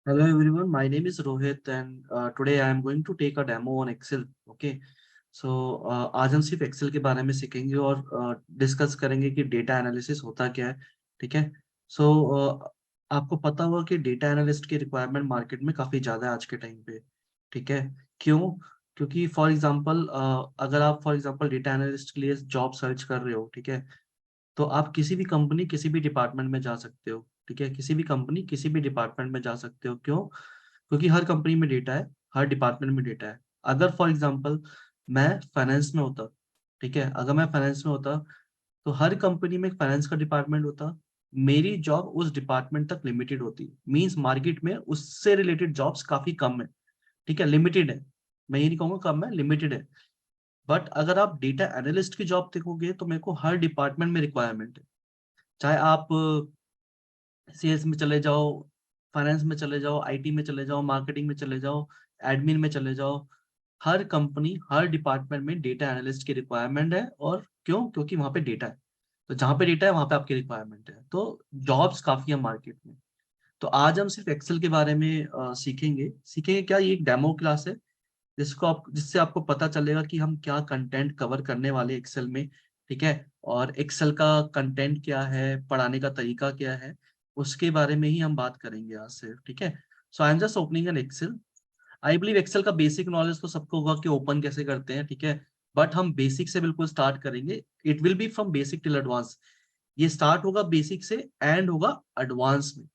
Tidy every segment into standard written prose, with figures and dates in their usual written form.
Hello everyone, my name is Rohit and today I am going to take a demo on Excel. Okay, so आज हम सिर्फ Excel के बारे में सीखेंगे और डिस्कस करेंगे कि डेटा एनालिसिस होता क्या है. ठीक है. सो आपको पता होगा कि डेटा एनालिस्ट की रिक्वायरमेंट मार्केट में काफी ज्यादा है आज के टाइम पे. ठीक है. क्यों? क्योंकि फॉर एग्जांपल अगर आप फॉर एग्जांपल डेटा एनालिस्ट के लिए जॉब सर्च कर रहे हो, ठीक है, तो आप किसी भी कंपनी किसी भी डिपार्टमेंट में जा सकते हो. ठीक है. किसी भी कंपनी किसी भी डिपार्टमेंट में जा सकते हो. क्यों? क्योंकि हर कंपनी में डेटा है, हर डिपार्टमेंट में डेटा है. अगर फॉर एग्जांपल मैं फाइनेंस में होता, ठीक है, अगर मैं फाइनेंस में होता तो हर कंपनी में एक फाइनेंस का डिपार्टमेंट होता. मेरी जॉब उस डिपार्टमेंट तक लिमिटेड होती. मींस मार्केट में उससे रिलेटेड जॉब्स काफी कम है. ठीक है, लिमिटेड है. मैं ये नहीं कहूंगा कम है, लिमिटेड है. बट अगर आप डेटा एनालिस्ट की जॉब देखोगे तो मेरे को हर डिपार्टमेंट में रिक्वायरमेंट है. चाहे आप सेल्स में चले जाओ, फाइनेंस में चले जाओ, आईटी में चले जाओ, मार्केटिंग में चले जाओ, एडमिन में चले जाओ, हर कंपनी हर डिपार्टमेंट में डेटा एनालिस्ट की रिक्वायरमेंट है. और क्यों? क्योंकि वहां पे डेटा है. तो जहां पे डेटा है वहां पे आपकी रिक्वायरमेंट है. तो जॉब्स काफी है मार्केट में. तो आज हम सिर्फ एक्सेल के बारे में सीखेंगे क्या. ये एक डेमो क्लास है जिससे आपको पता चलेगा कि हम क्या कंटेंट कवर करने वाले एक्सेल में. ठीक है. और एक्सेल का कंटेंट क्या है, पढ़ाने का तरीका क्या है, उसके बारे में ही हम बात करेंगे आज से. ठीक है. So I am just opening an Excel. I believe Excel का बेसिक नॉलेज तो सबको होगा कि ओपन कैसे करते हैं. ठीक है. बट हम बेसिक से बिल्कुल स्टार्ट करेंगे. It will be from basic till advance. ये स्टार्ट होगा बेसिक से, एंड होगा एडवांस में.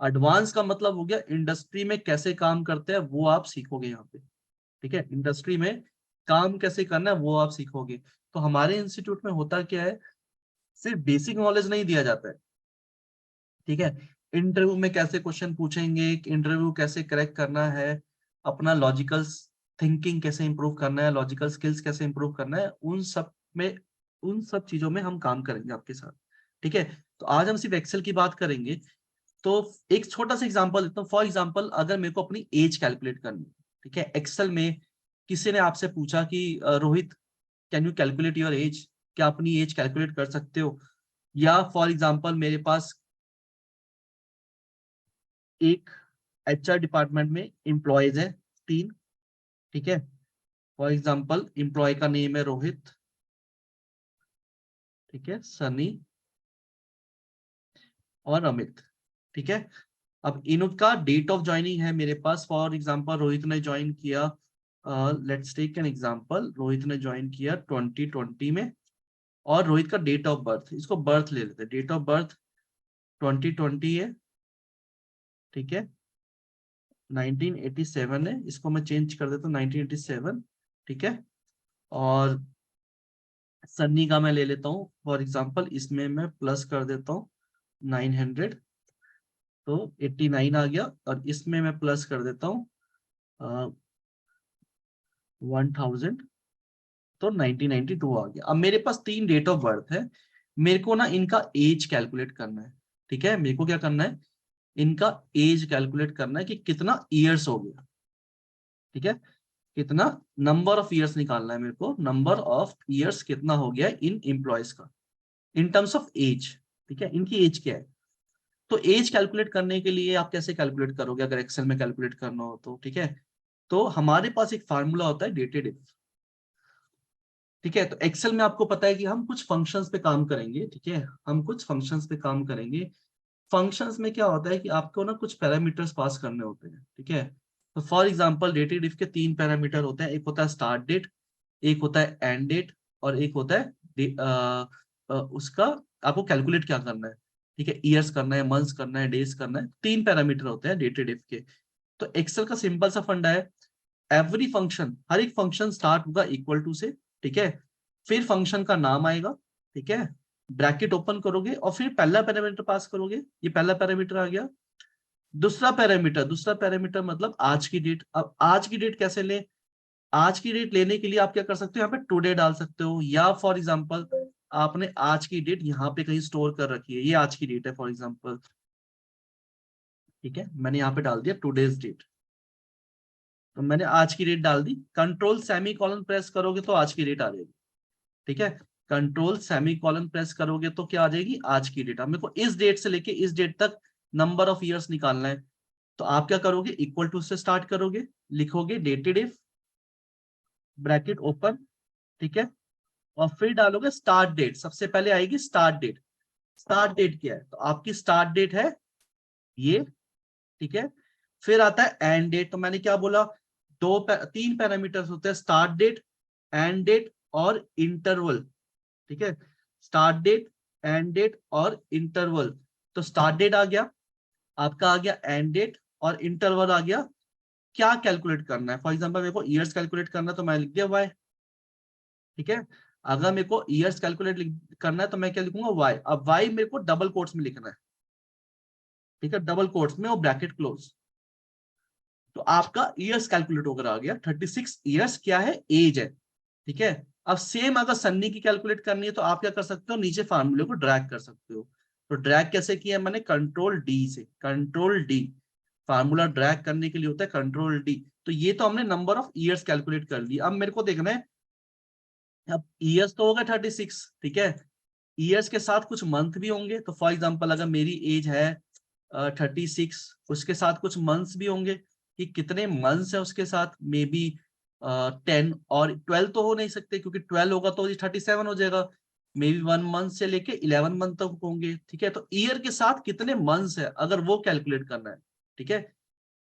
एडवांस का मतलब हो गया इंडस्ट्री में कैसे काम करते हैं वो आप सीखोगे यहाँ पे. ठीक है. इंडस्ट्री में काम कैसे करना है वो आप सीखोगे. तो हमारे इंस्टीट्यूट में होता क्या है, सिर्फ बेसिक नॉलेज नहीं दिया जाता है. ठीक है. इंटरव्यू में कैसे क्वेश्चन पूछेंगे, इंटरव्यू कैसे करेक्ट करना है, अपना लॉजिकल थिंकिंग कैसे इंप्रूव करना है, लॉजिकल स्किल्स कैसे इंप्रूव करना है, उन सब चीजों में हम काम करेंगे आपके साथ. ठीक है. तो आज हम सिर्फ एक्सेल की बात करेंगे. तो एक छोटा सा एग्जांपल देता हूँ. फॉर एग्जांपल अगर मेरे को अपनी एज कैलकुलेट करनी है, ठीक है, एक्सेल में किसी ने आपसे पूछा कि Rohit, can you calculate your age, क्या अपनी एज कैलकुलेट कर सकते हो. या फॉर एग्जांपल मेरे पास एक एचआर डिपार्टमेंट में एम्प्लॉयज है 3. ठीक है. फॉर एग्जांपल एम्प्लॉय का नेम है रोहित, ठीक है, सनी और अमित. ठीक है. अब इनका डेट ऑफ ज्वाइनिंग है मेरे पास. फॉर एग्जांपल रोहित ने ज्वाइन किया, let's take an example, Rohit ने ज्वाइन किया 2020 में. और रोहित का डेट ऑफ बर्थ, इसको बर्थ ले लेते हैं, डेट ऑफ बर्थ 2020 है. ठीक है. 1987 है, इसको मैं चेंज कर देता हूँ 1987. ठीक है. और सन्नी का मैं ले लेता हूँ फॉर एग्जांपल, इसमें मैं प्लस कर देता हूँ 900, तो 89 आ गया. और इसमें मैं प्लस कर देता हूँ 1000, तो 1992 आ गया. अब मेरे पास 3 डेट ऑफ बर्थ है. मेरे को ना इनका एज कैलकुलेट करना है. ठीक है. मेरे को क्या करना है, इनका एज कैलकुलेट करना है कि कितना ईयर्स हो गया. ठीक है. कितना नंबर ऑफ ईयर्स निकालना है मेरे को, नंबर ऑफ ईयर्स कितना हो गया इन एम्प्लॉयज का इन टर्म्स ऑफ एज. ठीक है. इनकी एज क्या है. तो एज कैलकुलेट करने के लिए आप कैसे कैलकुलेट करोगे अगर एक्सेल में कैलकुलेट करना हो तो. ठीक है. तो हमारे पास एक फार्मूला होता है डेटेड इफ. ठीक है. तो एक्सेल में आपको पता है कि हम कुछ फंक्शंस पे काम करेंगे. ठीक है. हम कुछ फंक्शंस पे काम करेंगे. फंक्शंस में क्या होता है कि आपको ना कुछ पैरामीटर्स पास करने होते हैं. ठीक है. तो फॉर एग्जांपल डेटेड इफ के 3 पैरामीटर होते हैं. एक होता है स्टार्ट डेट, एक होता है एंड डेट, और एक होता है उसका आपको कैलकुलेट क्या करना है. ठीक है. ईयर्स करना है, मंथ्स करना है, डेज करना है. 3 पैरामीटर होते हैं डेटेड इफ के. तो एक्सेल का सिंपल सा फंडा है, एवरी फंक्शन, हर एक फंक्शन स्टार्ट होगा इक्वल टू से. ठीक है. फिर फंक्शन का नाम आएगा. ठीक है. ब्रैकेट ओपन करोगे और फिर पहला पैरामीटर पास करोगे. ये पहला पैरामीटर आ गया. दूसरा पैरामीटर मतलब आज की डेट. अब आज की डेट कैसे ले, आज की डेट लेने के लिए आप क्या कर सकते हो, यहाँ पे टुडे डाल सकते हो. या फॉर एग्जांपल आपने आज की डेट यहाँ पे कहीं स्टोर कर रखी है, ये आज की डेट है फॉर एग्जांपल. ठीक है. मैंने यहाँ पे डाल दिया टुडेज डेट, तो मैंने आज की डेट डाल दी. कंट्रोल सेमी कॉलन प्रेस करोगे तो आज की डेट आ जाएगी. ठीक है. कंट्रोल सेमी कॉलन प्रेस करोगे तो क्या आ जाएगी, आज की डेट. अब मेरे को इस डेट से लेके इस डेट तक नंबर ऑफ ईयर्स निकालना है. तो आप क्या करोगे, इक्वल टू से स्टार्ट करोगे, लिखोगे डेटेड इफ, ब्रैकेट ओपन, ठीक है, और फिर डालोगे स्टार्ट डेट। सबसे पहले आएगी स्टार्ट डेट। स्टार्ट डेट क्या है, तो आपकी स्टार्ट डेट है ये, ठीक है। फिर आता है एंड डेट। तो मैंने क्या बोला, तीन पैरामीटर्स होते हैं, स्टार्ट डेट, एंड डेट और इंटरवल, ठीक है। स्टार्ट डेट, एंड डेट और इंटरवल। तो स्टार्ट डेट आ गया आपका, आ गया एंड डेट, और इंटरवल आ गया। क्या कैलकुलेट करना है, फॉर एग्जांपल मेरे को ईयर्स कैलकुलेट करना है तो मैं लिख दिया वाई, ठीक है। अगर मेरे को ईयर्स कैलकुलेट करना है तो मैं क्या लिखूंगा, वाई। अब वाई मेरे को डबल कोट्स में लिखना है, ठीक है, डबल कोट्स में और ब्रैकेट क्लोज। तो आपका ईयर्स कैलकुलेट होकर आ गया, 36 ईयर्स क्या है, एज है, ठीक है। अब सेम अगर सन्नी की कैलकुलेट करनी है तो आप क्या कर सकते हो, नीचे फार्मूले को ड्रैग कर सकते हो। तो ड्रैग कैसे किया मैंने, कंट्रोल डी से, कंट्रोल डी। फार्मूला ड्रैग करने के लिए होता है कंट्रोल डी। तो ये तो हमने नंबर ऑफ ईयर्स कैलकुलेट कर ली। अब मेरे को देखना है, अब ईयर्स तो हो गए 36, ठीक है। ईयर्स के साथ कुछ मंथ भी होंगे। तो फॉर एग्जाम्पल अगर मेरी एज है 36, उसके साथ कुछ मंथ्स भी होंगे, कि कितने मंथ्स है उसके साथ, मे बी 10 और 12 तो हो नहीं सकते, क्योंकि 12 होगा तो 37 हो जाएगा। मे बी 1 मंथ से लेके 11 मंथ तक होंगे, ठीक है। तो ईयर के साथ कितने मंथ्स है अगर वो कैलकुलेट करना है, ठीक है।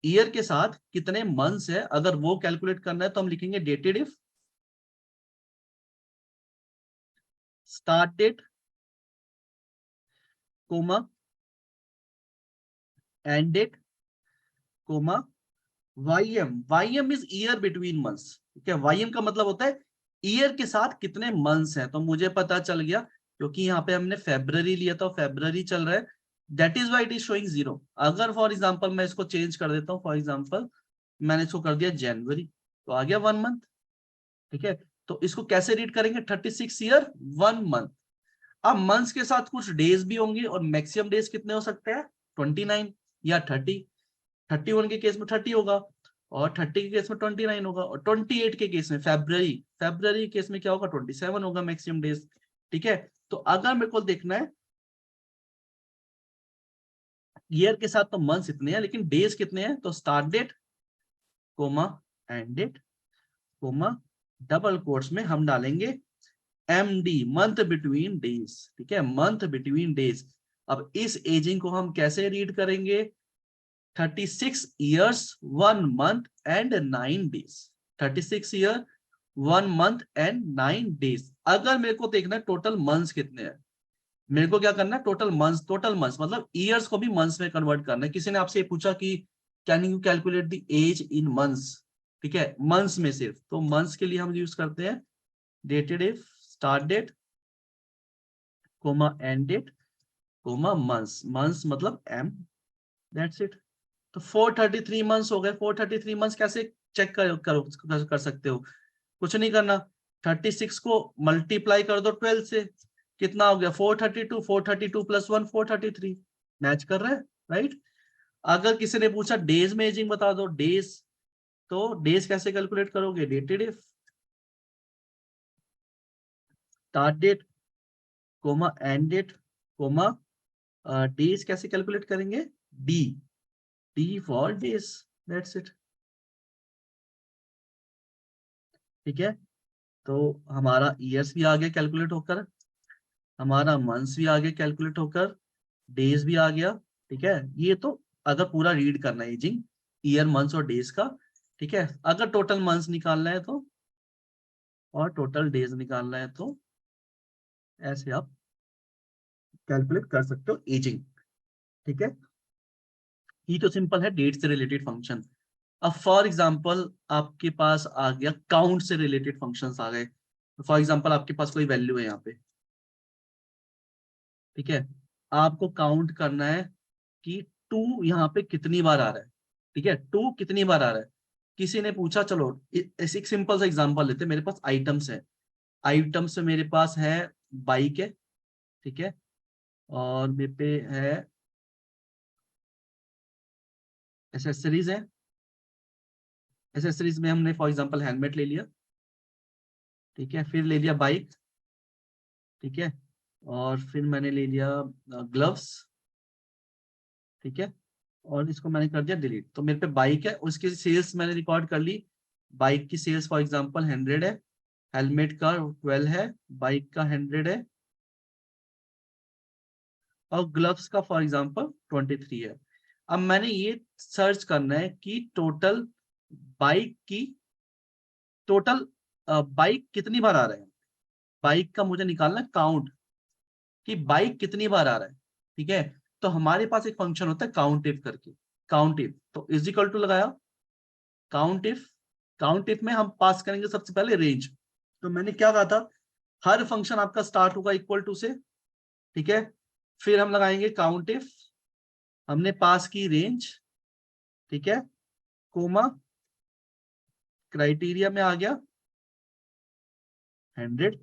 ईयर के साथ कितने मंथ्स है अगर वो कैलकुलेट करना है, तो हम लिखेंगे dated if, start date, comma, end date, comma, YM is year between months, ठीक है। वाईएम का मतलब होता है ईयर के साथ कितने मंथ्स हैं। तो मुझे पता चल गया, क्योंकि यहाँ पे हमने फेब्रवरी लिया था, फेब्रवरी चल रहा है, that is why it is showing 0। अगर फॉर एग्जाम्पल मैं इसको चेंज कर देता हूँ, फॉर एग्जाम्पल मैंने इसको कर दिया जनवरी, तो आ गया 1 मंथ, ठीक है। तो इसको कैसे रीड करेंगे, 36 ईयर 1 मंथ। अब मंथ्स के साथ कुछ डेज भी होंगे, और मैक्सिमम डेज कितने हो सकते हैं, 29 या 30। 31 के केस में 30 होगा, और 30 के केस में 29 होगा, और 28 के केस में फेब्रवरी, फेब्रवरी के केस में क्या होगा, 27 होगा मैक्सिमम डेज, ठीक है। तो अगर मेरे को देखना है ईयर के साथ, तो मंथ्स इतने हैं, लेकिन डेज कितने हैं, तो start date, comma, end date, comma, double quotes में हम डालेंगे MD, मंथ बिटवीन डेज, ठीक है, मंथ बिटवीन डेज। अब इस एजिंग को हम कैसे रीड करेंगे, 36 years 1 month and 9 days। 36 year 1 month and 9 days. अगर मेरे को देखना है टोटल मंथ्स कितने हैं, मेरे को क्या करना है, टोटल मंथ्स, टोटल मंथ्स मतलब ईयर्स को भी मंथ्स में कन्वर्ट करना है। किसी ने आपसे पूछा कि can you calculate the age in months, ठीक है, मंथ्स में सिर्फ। तो मंथ्स के लिए हम यूज करते हैं dated if, start date, comma, end date, comma, months. Months मतलब M, दैट्स इट। तो 433 मंथ्स हो गए। 433 मंथ्स कैसे चेक कर सकते हो, कुछ नहीं करना, 36 को मल्टीप्लाई कर दो 12 से, कितना हो गया, 432, 432 प्लस 1 433, मैच कर रहा है, राइट। अगर किसी ने पूछा डेज में एजिंग बता दो, डेज, तो डेज कैसे कैलकुलेट करोगे, dated if, start date, comma, end date, comma, days कैसे कैलकुलेट करेंगे, D, D for days, that's it, ठीक है। तो हमारा ईयर्स भी आ गया कैलकुलेट होकर, हमारा मंथ्स भी आ गया कैलकुलेट होकर, डेज भी आ गया, ठीक है। ये तो अगर पूरा रीड करना है एजिंग, ईयर, मंथ्स और डेज का, ठीक है। अगर टोटल मंथ्स निकालना है तो, और टोटल डेज निकालना है तो, ऐसे आप कैलकुलेट कर सकते हो एजिंग, ठीक है। ये तो सिंपल है डेट से रिलेटेड फंक्शन। अब फॉर एग्जांपल आपके पास आ गया काउंट से रिलेटेड फंक्शंस आ गए। फॉर एग्जांपल आपके पास कोई वैल्यू है यहाँ पे, ठीक है, आपको काउंट करना है कि 2 यहाँ पे कितनी बार आ रहा है, ठीक है, 2 कितनी बार आ रहा है। किसी ने पूछा, चलो ऐसे एक सिंपल सा एग्जांपल लेते हैं, मेरे पास आइटम्स है, आइटम्स में मेरे पास है बाइक है, ठीक है, और मेरे पे है एसेसरीज है। एसेसरीज में हमने फॉर एग्जांपल हेलमेट ले लिया, ठीक है, फिर ले लिया बाइक, ठीक है, और फिर मैंने ले लिया ग्लव्स, ठीक है, और इसको मैंने कर दिया डिलीट। तो मेरे पे बाइक है, उसकी सेल्स मैंने रिकॉर्ड कर ली। बाइक की सेल्स फॉर एग्जांपल 100 है, हेलमेट का 12 है, बाइक का 100 है, और ग्लव्स का फॉर एग्जांपल 23 है। अब मैंने ये सर्च करना है कि बाइक की टोटल बाइक कितनी बार आ रहे हैं। बाइक का मुझे निकालना काउंट, कि बाइक कितनी बार आ रहा है। ठीक है, तो हमारे पास एक फंक्शन होता है काउंट इफ करके। काउंट इफ, तो इज इक्वल टू लगाया काउंट इफ। काउंट इफ में हम पास करेंगे सबसे पहले रेंज। तो मैंने क्या कहा था, हर फंक्शन आपका स्टार्ट होगा इक्वल टू से। ठीक है, फिर हम लगाएंगे काउंट इफ, हमने पास की रेंज। ठीक है, कोमा, क्राइटेरिया में आ गया 100।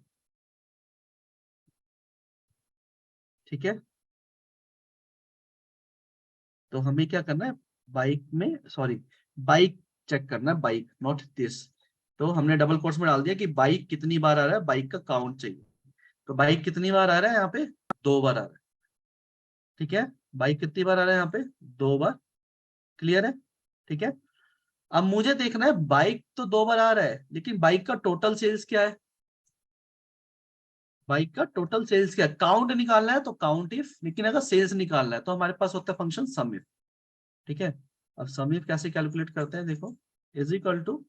ठीक है, तो हमें क्या करना है, बाइक में सॉरी बाइक चेक करना है, बाइक नॉट दिस। तो हमने डबल कोट्स में डाल दिया कि बाइक कितनी बार आ रहा है, बाइक का काउंट चाहिए। तो बाइक कितनी बार आ रहा है यहाँ पे, 2 बार आ रहा है। ठीक है, बाइक कितनी बार आ रहा है यहाँ पे, 2 बार। क्लियर है। ठीक है, अब मुझे देखना है बाइक तो 2 बार आ रहा है, लेकिन बाइक का टोटल सेल्स क्या है। बाइक का टोटल सेल्स क्या है, काउंट निकालना है तो काउंट इफ, लेकिन अगर सेल्स निकालना है तो हमारे पास होता है फंक्शन सम इफ। ठीक है, अब सम इफ कैसे कैलकुलेट करते हैं, देखो is equal to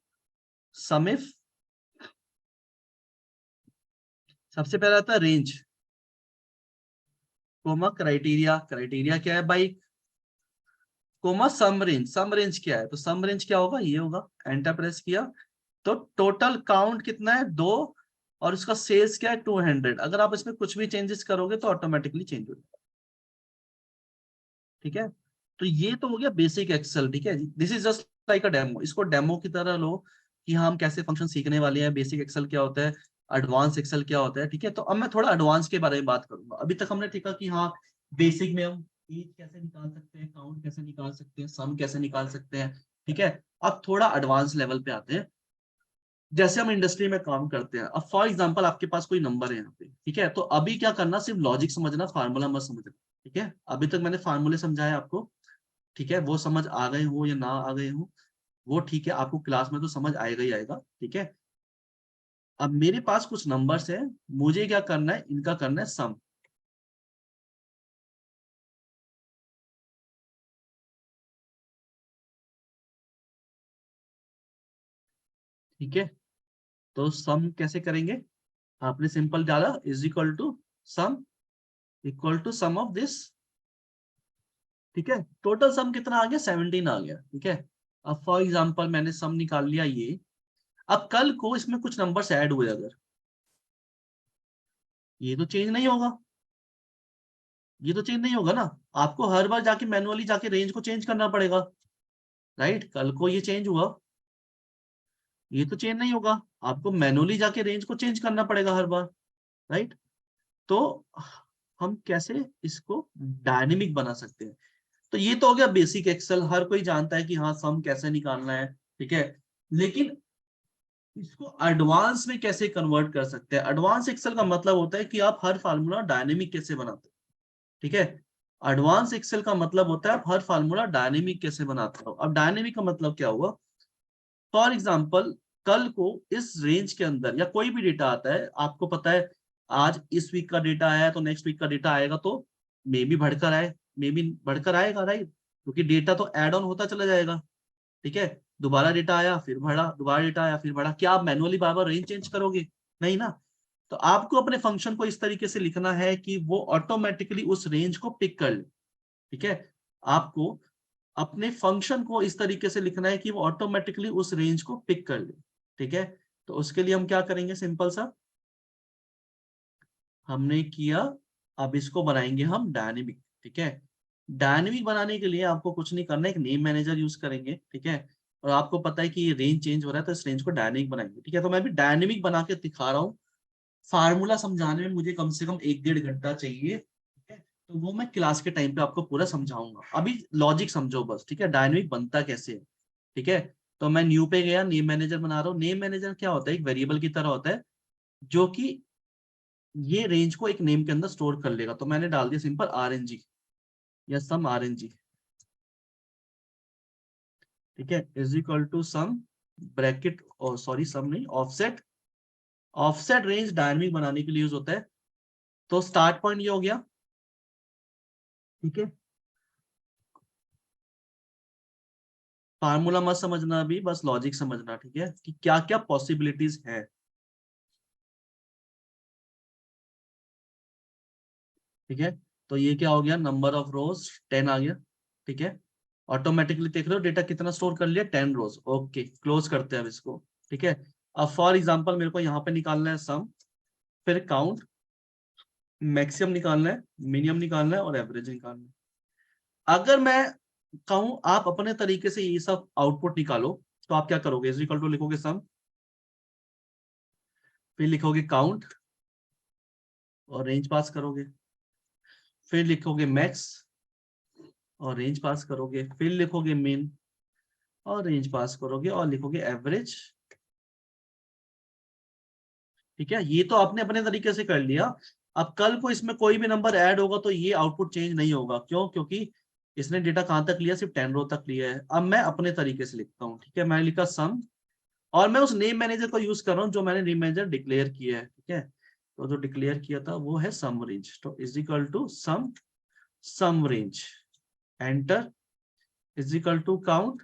sum if. सबसे पहले आता है रेंज, कोमा क्राइटेरिया, क्राइटेरिया क्या है बाइक, कोमा सम रेंज, सम रेंज क्या है, तो सम रेंज क्या होगा, ये होगा। एंटर प्रेस किया, तो टोटल काउंट कितना है, 2, और उसका सेल्स क्या है 200। अगर आप इसमें कुछ भी चेंजेस करोगे तो ऑटोमेटिकली चेंज हो जाएगा। ठीक है, तो ये तो हो गया बेसिक एक्सेल। ठीक है, this is just like a demo, इसको डेमो की तरह लो कि हाँ, हम कैसे फंक्शन सीखने वाले हैं, बेसिक एक्सेल क्या होता है, एडवांस एक्सेल क्या होता है। ठीक है, तो अब मैं थोड़ा एडवांस के बारे में बात करूंगा। अभी तक हमने देखा कि हाँ, बेसिक में हम एज कैसे निकाल सकते हैं, काउंट कैसे निकाल सकते हैं, सम कैसे निकाल सकते हैं। ठीक है, अब थोड़ा एडवांस लेवल पे आते हैं। जैसे हम इंडस्ट्री में काम करते हैं, अब फॉर एग्जांपल आपके पास कोई नंबर है यहाँ पे। ठीक है, तो अभी क्या करना, सिर्फ लॉजिक समझना, फार्मूला मत समझना। ठीक है, अभी तक मैंने फार्मूले समझाया आपको। ठीक है, वो समझ आ गए हो या ना आ गए हो, वो ठीक है, आपको क्लास में तो समझ आएगा ही आएगा। ठीक है, अब मेरे पास कुछ नंबर्स है, मुझे क्या करना है, इनका करना है सम। ठीक है, तो सम कैसे करेंगे, आपने सिंपल डाला is equal to sum, equal to sum of this. ठीक है, टोटल सम कितना आ गया, 17 आ गया। ठीक है, अब फॉर एग्जांपल मैंने सम निकाल लिया ये। अब कल को इसमें कुछ नंबर्स ऐड हुए अगर, ये तो चेंज नहीं होगा, ये तो चेंज नहीं होगा ना। आपको हर बार जाके मैनुअली जाके रेंज को चेंज करना पड़ेगा। राइट, कल को ये चेंज हुआ, ये तो चेंज नहीं होगा, आपको मैनुअली जाके रेंज को चेंज करना पड़ेगा हर बार। राइट, तो हम कैसे इसको डायनेमिक बना सकते हैं। तो ये तो हो गया बेसिक एक्सेल, हर कोई जानता है कि हाँ, सम कैसे निकालना है। ठीक है, लेकिन इसको एडवांस में कैसे कन्वर्ट कर सकते हैं। एडवांस एक्सेल का मतलब होता है कि आप हर फार्मूला डायनेमिक कैसे बनाते हैं। ठीक है, एडवांस एक्सेल का मतलब होता है आप हर फार्मूला डायनेमिक कैसे बनाते हो। अब डायनेमिक का मतलब क्या हुआ, फॉर एग्जाम्पल कल को इस रेंज के अंदर या कोई भी डेटा आता है, आपको पता है आज इस वीक का डेटा आया है तो नेक्स्ट वीक का डेटा आएगा, तो मे भी बढ़कर आए, मे भी बढ़कर आएगा। राइट, क्योंकि डेटा तो ऐड ऑन होता चला जाएगा। ठीक है, दोबारा डेटा आया फिर बढ़ा, दोबारा डेटा आया फिर बढ़ा, क्या आप मैनुअली बार बार रेंज चेंज करोगे, नहीं ना। तो आपको अपने फंक्शन को इस तरीके से लिखना है कि वो ऑटोमेटिकली उस रेंज को पिक कर ले। ठीक है, आपको अपने फंक्शन को इस तरीके से लिखना है कि वो ऑटोमेटिकली उस रेंज को पिक कर ले। ठीक है, तो उसके लिए हम क्या करेंगे, सिंपल सा हमने किया, अब इसको बनाएंगे हम डायनेमिक। ठीक है, डायनेमिक बनाने के लिए आपको कुछ नहीं करना है, एक नेम मैनेजर यूज करेंगे। ठीक है, और आपको पता है कि ये रेंज चेंज हो रहा है तो इस रेंज को डायनेमिक बनाएंगे। ठीक है, तो मैं भी डायनेमिक बना के दिखा रहा हूँ। फार्मूला समझाने में मुझे कम से कम 1-1.5 घंटा चाहिए। ठीक है, तो वो मैं क्लास के टाइम पे आपको पूरा समझाऊंगा, अभी लॉजिक समझो बस। ठीक है, डायनेमिक बनता कैसे है। ठीक है, तो मैं न्यू पे गया, नेम मैनेजर बना रहा हूँ। नेम मैनेजर क्या होता है, एक वेरिएबल की तरह होता है जो कि ये रेंज को एक नेम के अंदर स्टोर कर लेगा। तो मैंने डाल दिया सिंपल RNG या सम RNG। ठीक है, is equal to sum bracket, और सॉरी सम नहीं, ऑफसेट। ऑफसेट रेंज डायनेमिक बनाने के लिए यूज होता है। तो स्टार्ट पॉइंट ये हो गया, ठीक है। फार्मूला मत समझना अभी, बस लॉजिक समझना, ठीक है, कि क्या क्या पॉसिबिलिटीज है। ठीक है, तो ये क्या हो गया, नंबर ऑफ रोज 10 आ गया। ठीक है, ऑटोमेटिकली देख रहे हो डेटा कितना स्टोर कर लिया, 10 रोज। ओके, क्लोज करते हैं अब इसको। ठीक है, अब फॉर एग्जांपल मेरे को यहाँ पे निकालना है सम, फिर काउंट, मैक्सिमम निकालना है, मिनिमम निकालना है और एवरेज निकालना है। अगर मैं कहूं आप अपने तरीके से ये सब आउटपुट निकालो, तो आप क्या करोगे, इज इक्वल टू लिखोगे सम, फिर लिखोगे काउंट और रेंज पास करोगे, फिर लिखोगे मैक्स और रेंज पास करोगे, फिर लिखोगे मिन और रेंज पास करोगे और लिखोगे एवरेज। ठीक है, ये तो आपने अपने तरीके से कर लिया। अब कल को इसमें कोई भी नंबर ऐड होगा तो ये आउटपुट चेंज नहीं होगा, क्यों, क्योंकि इसने डेटा कहां तक लिया, सिर्फ 10 रो तक लिया है। अब मैं अपने तरीके से लिखता हूँ, ठीक है, मैंने लिखा सम, और मैं उस नेम मैनेजर को यूज कर रहा हूँ जो मैंने नेम मैनेजर डिक्लेयर किया है। ठीक है, तो जो डिक्लेयर किया था वो है सम रेंज, तो is equal to sum range, enter, is equal to count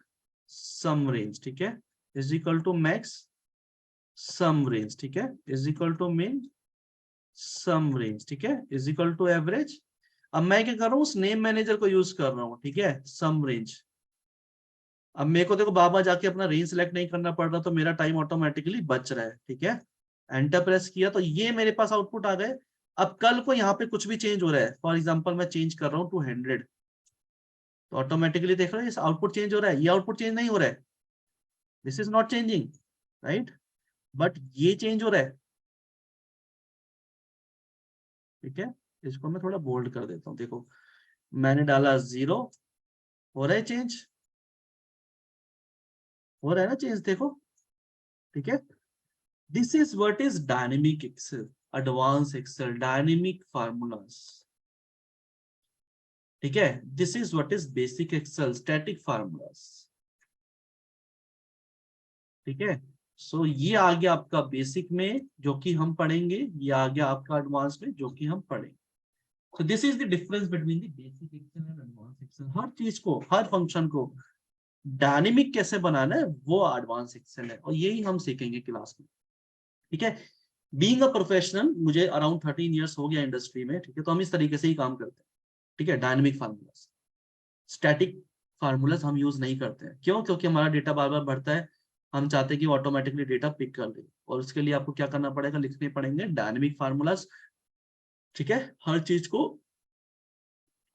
sum range, ठीक है, is equal to max sum range, ठीक है, इज इक्वल टू मिन सम रेंज, ठीक है, इज इक्वल टू एवरेज। अब मैं क्या कर रहा हूँ, उस नेम मैनेजर को यूज कर रहा हूँ, ठीक है, सम रेंज। अब मेरे को देखो बाबा जाके अपना रेंज सेलेक्ट नहीं करना पड़ रहा, तो मेरा टाइम ऑटोमेटिकली बच रहा है। ठीक है, एंटर प्रेस किया तो ये मेरे पास आउटपुट आ गए। अब कल को यहाँ पे कुछ भी चेंज हो रहा है, फॉर एग्जाम्पल मैं चेंज कर रहा हूँ टू 100, तो ऑटोमेटिकली देख रहे हो आउटपुट चेंज हो रहा है, ये आउटपुट चेंज नहीं हो रहा है, this is not changing, right, but ये चेंज हो रहा है। ठीक है, इसको मैं थोड़ा बोल्ड कर देता हूँ, देखो मैंने डाला 0, हो रहा है चेंज, हो रहा है ना चेंज, देखो। ठीक है, this is what is dynamic excel, advance excel, dynamic formulas. ठीक है, this is what is basic excel, static formulas. ठीक है, सो ये आ गया आपका बेसिक में जो कि हम पढ़ेंगे, ये आ गया आपका एडवांस में जो कि हम पढ़ेंगे। So this is the difference between the basic Excel and advance Excel. हर चीज को, हर फंक्शन को डायनेमिक कैसे बनाना है वो एडवांस एक्सेल है, और यही हम सीखेंगे क्लास में। ठीक है, बीइंग अ प्रोफेशनल, मुझे अराउंड 13 ईयर्स हो गया इंडस्ट्री में। ठीक है, तो हम इस तरीके से ही काम करते हैं। ठीक है, डायनेमिक फार्मूलाज, स्टैटिक फार्मूलाज हम यूज नहीं करते हैं, क्यों, क्योंकि हमारा डेटा बार बार बढ़ता है, हम चाहते हैं कि ऑटोमेटिकली डेटा पिक कर ले, और उसके लिए आपको क्या करना पड़ेगा, लिखने पड़ेंगे डायनेमिक फार्मूलाज। ठीक है, हर चीज को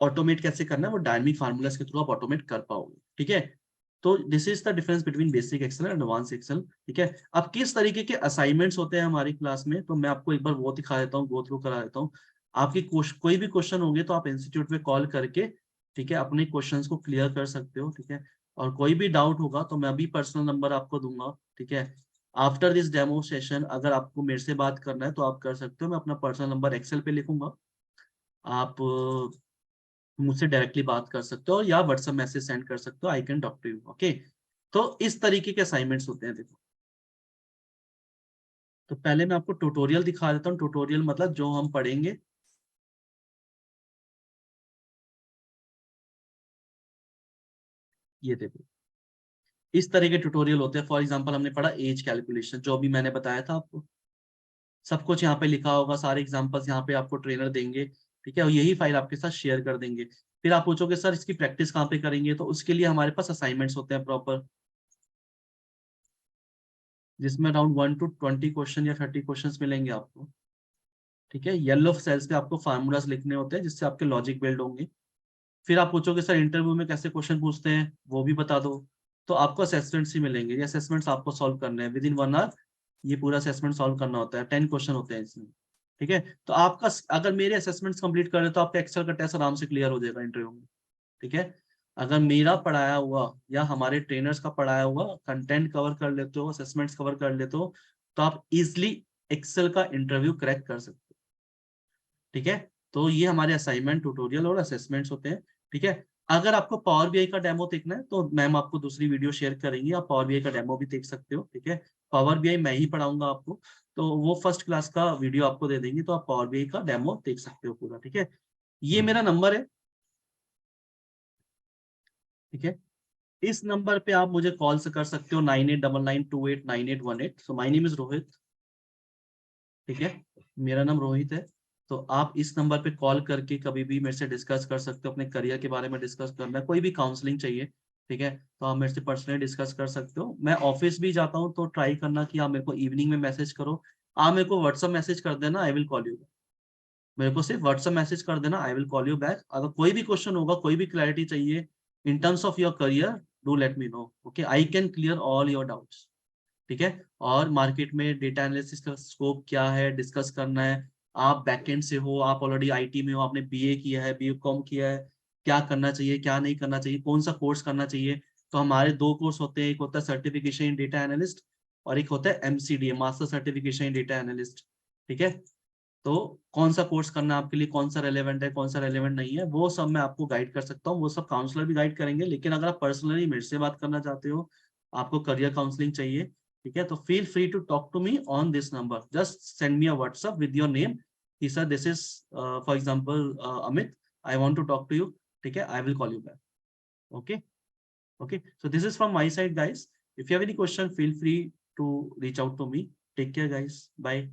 ऑटोमेट कैसे करना है वो डायनेमिक फार्मूलाज के थ्रू आप ऑटोमेट कर पाओगे। ठीक है, तो this is the difference between basic Excel and advance excel. ठीक है, अब किस तरीके के असाइनमेंट्स होते हैं हमारी क्लास में, तो मैं आपको एक बार वो दिखा देता हूँ, गो थ्रू करा देता हूँ। आपकी कोई भी क्वेश्चन होंगे तो आप इंस्टीट्यूट में कॉल करके, ठीक है, अपने क्वेश्चंस को क्लियर कर सकते हो। ठीक है, और कोई भी डाउट होगा तो मैं अभी पर्सनल नंबर आपको दूंगा। ठीक है, आफ्टर दिस डेमो सेशन अगर आपको मेरे से बात करना है तो आप कर सकते हो, मैं अपना पर्सनल नंबर एक्सेल पे लिखूंगा, आप मुझसे डायरेक्टली बात कर सकते हो, या व्हाट्सएप मैसेज सेंड कर सकते हो, I can talk to you. Okay, तो इस तरीके के असाइनमेंट्स होते हैं, देखो। तो पहले मैं आपको ट्यूटोरियल दिखा देता हूँ, ट्यूटोरियल मतलब जो हम पढ़ेंगे। ये देखो, इस तरह के ट्यूटोरियल होते हैं। फॉर एग्जांपल हमने पढ़ा एज कैलकुलेशन, जो भी मैंने बताया था आपको, सब कुछ यहाँ पे लिखा होगा, सारे एग्जांपल्स यहाँ पे आपको ट्रेनर देंगे। ठीक है, और यही फाइल आपके साथ शेयर कर देंगे। फिर आप पूछोगे सर इसकी प्रैक्टिस कहाँ पे करेंगे, तो उसके लिए हमारे पास असाइनमेंट्स होते हैं प्रॉपर, जिसमें अराउंड 1 to 20 क्वेश्चन या 30 क्वेश्चन मिलेंगे आपको। ठीक है, येलो सेल्स पे आपको फार्मूलाज लिखने होते हैं जिससे आपके लॉजिक बिल्ड होंगे। फिर आप पूछोगे सर इंटरव्यू में कैसे क्वेश्चन पूछते हैं, वो भी बता दो। तो आपको असेसमेंट्स ही मिलेंगे, ये असेसमेंट्स आपको सॉल्व करने हैं विद इन 1 आवर। ये पूरा असेसमेंट सॉल्व करना होता है, 10 क्वेश्चन होते हैं इसमें। ठीक है, तो आपका अगर मेरे असेसमेंट्स कंप्लीट करें तो आपका एक्सेल का टेस्ट आराम से क्लियर हो जाएगा इंटरव्यू में। ठीक है, अगर मेरा पढ़ाया हुआ या हमारे ट्रेनर्स का पढ़ाया हुआ कंटेंट कवर कर लेते हो, असेसमेंट्स कवर कर लेते हो, तो आप इजिली एक्सेल का इंटरव्यू क्रैक कर सकते हो। ठीक है, तो ये हमारे असाइनमेंट, ट्यूटोरियल और असेसमेंट्स होते हैं। ठीक है, अगर आपको पावर बीआई का डेमो देखना है तो मैम आपको दूसरी वीडियो शेयर करेंगी, आप पावर बीआई का डेमो भी देख सकते हो, ठीक है। पावर बीआई मैं ही पढ़ाऊंगा आपको, तो वो फर्स्ट क्लास का वीडियो आपको दे देंगे, तो आप पावर बीआई का डेमो देख सकते हो पूरा, ठीक है। ये मेरा नंबर है, ठीक है। इस नंबर पे आप मुझे कॉल से कर सकते हो, 9899289818। So my name is Rohit, ठीक है। मेरा नाम रोहित है। तो आप इस नंबर पे कॉल करके कभी भी मेरे से डिस्कस कर सकते हो, अपने करियर के बारे में डिस्कस करना है, कोई भी काउंसलिंग चाहिए, ठीक है, तो आप मेरे से पर्सनली डिस्कस कर सकते हो। मैं ऑफिस भी जाता हूँ, तो ट्राई करना कि आप मेरे को इवनिंग में मैसेज करो। आप मेरे को व्हाट्सअप मैसेज कर देना, आई विल कॉल यू। मेरे को सिर्फ व्हाट्सअप मैसेज कर देना, आई विल कॉल यू बैक। अगर कोई भी क्वेश्चन होगा, कोई भी क्लैरिटी चाहिए in terms of your career, do let me know, okay, I can clear all your doubts, ठीक है। और मार्केट में डेटा एनालिसिस का स्कोप क्या है, डिस्कस करना है। आप बैकएंड से हो, आप ऑलरेडी आईटी में हो, आपने बीए किया है, बीकॉम किया है, क्या करना चाहिए, क्या नहीं करना चाहिए, कौन सा कोर्स करना चाहिए। तो हमारे दो कोर्स होते हैं, एक होता है सर्टिफिकेशन इन डेटा एनालिस्ट, और एक होता है एमसीडीए, मास्टर सर्टिफिकेशन इन डेटा एनालिस्ट, ठीक है। तो कौन सा कोर्स करना है आपके लिए, कौन सा रेलेवेंट है, कौन सा रेलेवेंट नहीं है, वो सब मैं आपको गाइड कर सकता हूँ, वो सब काउंसलर भी गाइड करेंगे। लेकिन अगर आप पर्सनली मेरे से बात करना चाहते हो, आपको करियर काउंसलिंग चाहिए, ठीक है, तो feel free to talk to me on this number. Just send me a WhatsApp with your name कि sir this is for example Amit, I want to talk to you, ठीक है, I will call you back, okay. Okay, so this is from my side guys. If you have any question, feel free to reach out to me. Take care guys, bye.